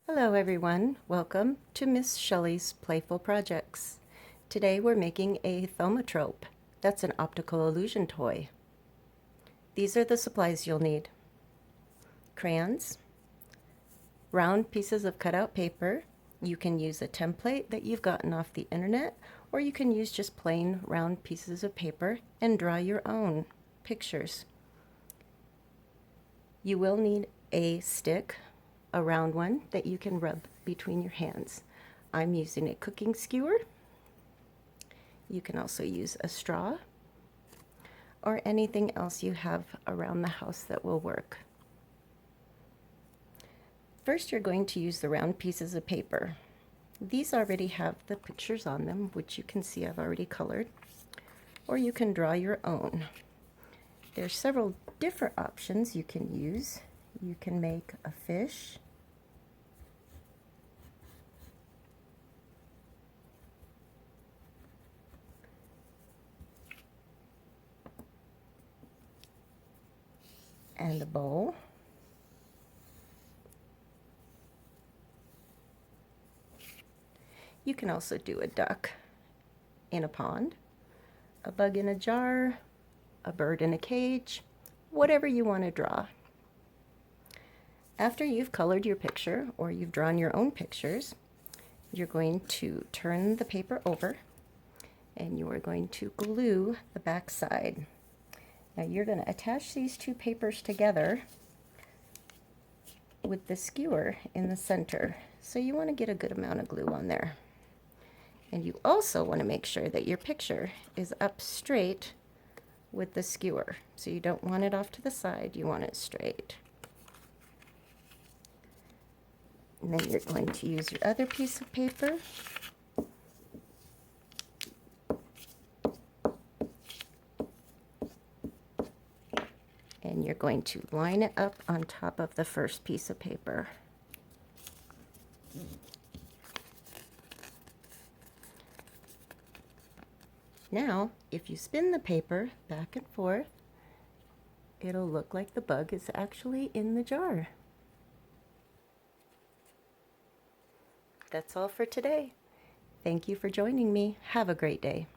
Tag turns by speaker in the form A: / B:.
A: Hello everyone, welcome to Miss Shelley's Playful Projects. Today we're making a thaumatrope. That's an optical illusion toy. These are the supplies you'll need. Crayons, round pieces of cutout paper. You can use a template that you've gotten off the internet, or you can use just plain round pieces of paper and draw your own pictures. You will need a stick, a round one that you can rub between your hands. I'm using a cooking skewer. You can also use a straw or anything else you have around the house that will work. First, you're going to use the round pieces of paper. These already have the pictures on them, which you can see I've already colored, or you can draw your own. There's several different options you can use. You can make a fish, and a bowl. You can also do a duck in a pond, a bug in a jar, a bird in a cage, whatever you want to draw. After you've colored your picture or you've drawn your own pictures, you're going to turn the paper over and you are going to glue the back side. Now you're going to attach these two papers together with the skewer in the center. So you want to get a good amount of glue on there. And you also want to make sure that your picture is up straight with the skewer. So you don't want it off to the side, you want it straight. And then you're going to use your other piece of paper. And you're going to line it up on top of the first piece of paper. Now, if you spin the paper back and forth, it'll look like the bug is actually in the jar. That's all for today. Thank you for joining me. Have a great day.